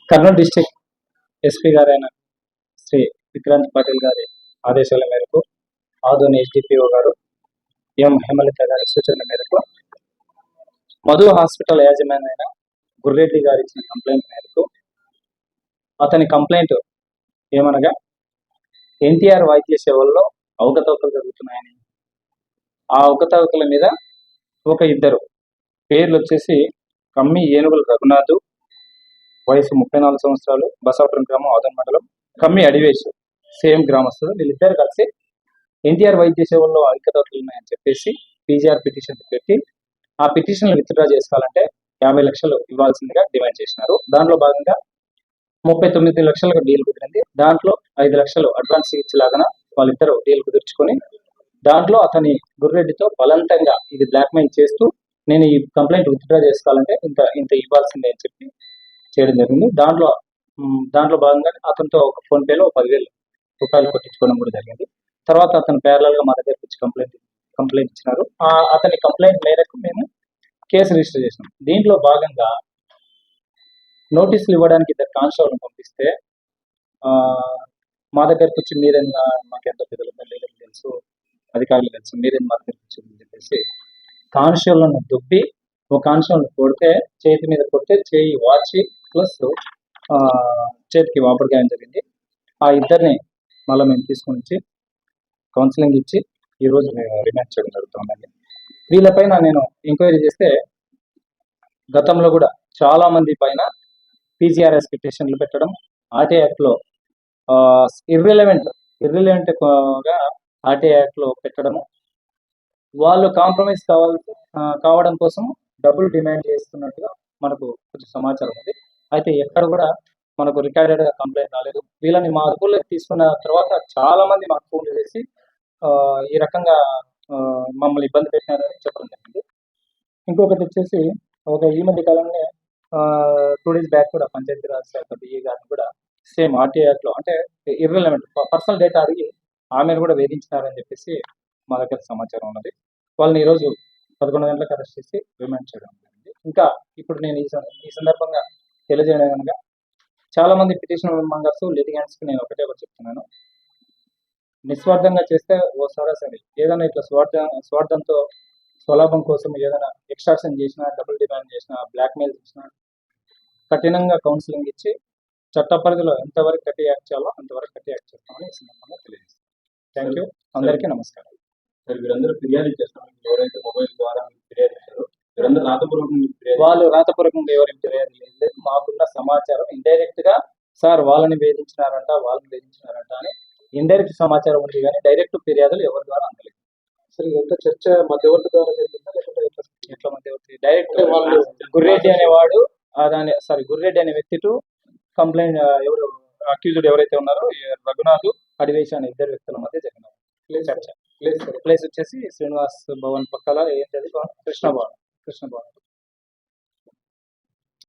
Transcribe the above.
Kurnool district SP గారైన శ్రీ విక్రాంత్ పాటిల్ గారి ఆదేశాల మేరకు ఆదోని ఎస్డిపిఓ గారు ఎం హేమలత గారి సూచనల మేరకు మధు హాస్పిటల్ యాజమాన్యమైన గుర్రెడ్డి గారు ఇచ్చిన కంప్లైంట్ మేరకు అతని కంప్లైంట్ ఏమనగా ఎన్టీఆర్ వైద్య సేవల్లో అవకతవకలు జరుగుతున్నాయని, ఆ అవకతవకల మీద ఒక ఇద్దరు పేర్లు వచ్చేసి కమ్మి ఏనుగుల రఘునాథ్, వయసు 34 సంవత్సరాలు, బసాపురం గ్రామం, ఆదోని మండలం, కమ్మి అడివేశు సేమ్ గ్రామస్తులు, వీళ్ళిద్దరు కలిసి ఎన్టీఆర్ వైద్య సేవల్లో అవకతవకలు ఉన్నాయని చెప్పేసి పీజీఆర్ పిటిషన్ పెట్టి ఆ పిటిషన్ విత్డ్రా చేసుకోవాలంటే 50 లక్షలు ఇవ్వాల్సిందిగా డిమాండ్ చేసినారు. దాంట్లో భాగంగా 39 లక్షలకు డీల్ కుదిరింది. దాంట్లో 5 లక్షలు అడ్వాన్స్ ఇచ్చేలాగా వాళ్ళిద్దరూ డీల్ కుదుర్చుకొని దాంట్లో అతని గుర్రెడ్డితో బలవంతంగా ఇది బ్లాక్మెయిల్ చేస్తూ నేను ఈ కంప్లైంట్ విత్డ్రా చేసుకోవాలంటే ఇంత ఇవ్వాల్సిందే అని చెప్పి చేయడం జరిగింది. దాంట్లో భాగంగా అతనితో ఒక ఫోన్ పేలో 10,000 రూపాయలు కొట్టించుకోవడం కూడా జరిగింది. తర్వాత అతను ప్యారలల్ గా మా దగ్గరకు వచ్చి కంప్లైంట్ ఇచ్చినారు. అతని కంప్లైంట్ మేరకు మేము కేసు రిజిస్టర్ చేసినాం. దీంట్లో భాగంగా నోటీసులు ఇవ్వడానికి ఇద్దరు కానిస్టేబుల్ని పంపిస్తే మా దగ్గరకు వచ్చి మీరేనా మాకెంతో పెద్దలు తెలుసు, అధికారులు తెలుసు, మీరేం మా దగ్గరకు వచ్చిందని చెప్పేసి కానిస్టేబుల్ని దుబ్బి ఒక కానిస్టేబుల్ని కొడితే చేతి మీద కొడితే చేయి వాచి ప్లస్ చేతికి వాపడిగాయం జరిగింది. ఆ ఇద్దరిని మళ్ళీ మేము తీసుకుని వచ్చి కౌన్సిలింగ్ ఇచ్చి ఈరోజు మేము రిమాండ్ చేయడం జరుగుతుందండి. వీళ్ళపైన నేను ఎంక్వైరీ చేస్తే గతంలో కూడా చాలా మంది పైన పీజీఆర్ఎస్ పిటిషన్లు పెట్టడం, ఆర్టీ యాక్ట్లో ఇర్రిలవెంట్గా ఆర్టీ యాక్ట్లో పెట్టడము, వాళ్ళు కాంప్రమైజ్ కావడం కోసం డబ్బులు డిమాండ్ చేస్తున్నట్టుగా మనకు కొంచెం సమాచారం ఉంది. అయితే ఎక్కడ కూడా మనకు రికార్డెడ్ కంప్లైంట్ రాలేదు. వీళ్ళని మా అదుపులోకి తీసుకున్న తర్వాత చాలా మంది మాకు ఫోన్లు చేసి ఈ రకంగా మమ్మల్ని ఇబ్బంది పెట్టినారని చెప్పడం జరిగింది. ఇంకొకటి వచ్చేసి ఈ మధ్య కాలంలో 2 days బ్యాక్ కూడా పంచాయతీరాజ్ శాఖ డిఏ గారిని కూడా సేమ్ ఆర్టీ యాక్ట్లో అంటే ఇర్రిలవెంట్ పర్సనల్ డేటా అడిగి ఆమెను కూడా వేధించినారని చెప్పేసి మా దగ్గర సమాచారం ఉన్నది. వాళ్ళని ఈరోజు 11 గంటలకు అరెస్ట్ చేసి రిమాండ్ చేయడం జరిగింది. ఇంకా ఇప్పుడు నేను ఈ సందర్భంగా తెలియజేయడం కనుక చాలా మంది పిటిషన్ మెంబర్స్ లిటిగెంట్స్కి నేను ఒకటే చెప్తున్నాను, నిస్వార్థంగా చేస్తే ఓ సరాసరి ఏదైనా ఇట్లా స్వార్థంతో స్వలాభం కోసం ఏదైనా ఎక్స్ట్రాక్షన్ చేసినా, డబుల్ డిమాండ్ చేసినా, బ్లాక్మెయిల్ చేసినా కఠినంగా కౌన్సిలింగ్ ఇచ్చి చట్ట పరిధిలో ఎంతవరకు కట్టి యాక్ట్ చేయాలో అంతవరకు కట్టి యాక్ట్ చేస్తామని ఈ సందర్భంగా తెలియజేస్తాను. థ్యాంక్ యూ, అందరికీ నమస్కారం. వీరందరూ ఫిర్యాదు చేస్తారు, ఎవరైతే మొబైల్ ద్వారా ఫిర్యాదు చేస్తారో వీరందరూ వాళ్ళు రాతపూర్వకంగా ఎవరికి ఫిర్యాదు లేదు. మాకున్న సమాచారం ఇండైరెక్ట్ గా సార్ వాళ్ళని వేధించినారంట అని ఇండైరెక్ట్ సమాచారం ఉంది, కానీ డైరెక్ట్ ఫిర్యాదులు ఎవరి ద్వారా అందలేదు. సరే, ఎంత చర్చ మధ్యవర్తి ద్వారా జరిగిందా లేకపోతే ఎట్లా మధ్యవర్తి? డైరెక్ట్ వాళ్ళు గుర్రెడ్డి అనేవాడు గుర్రెడ్డి అనే వ్యక్తి టు కంప్లైంట్ ఎవరు అక్యూజ్డ్ ఎవరైతే ఉన్నారో రఘునాథ్, అడివేశ అనే ఇద్దరు వ్యక్తుల మధ్య జరిగిన చర్చ. ప్లేస్ వచ్చేసి శ్రీనివాస్ భవన్ పక్కల ఏంటది కృష్ణ భవన్.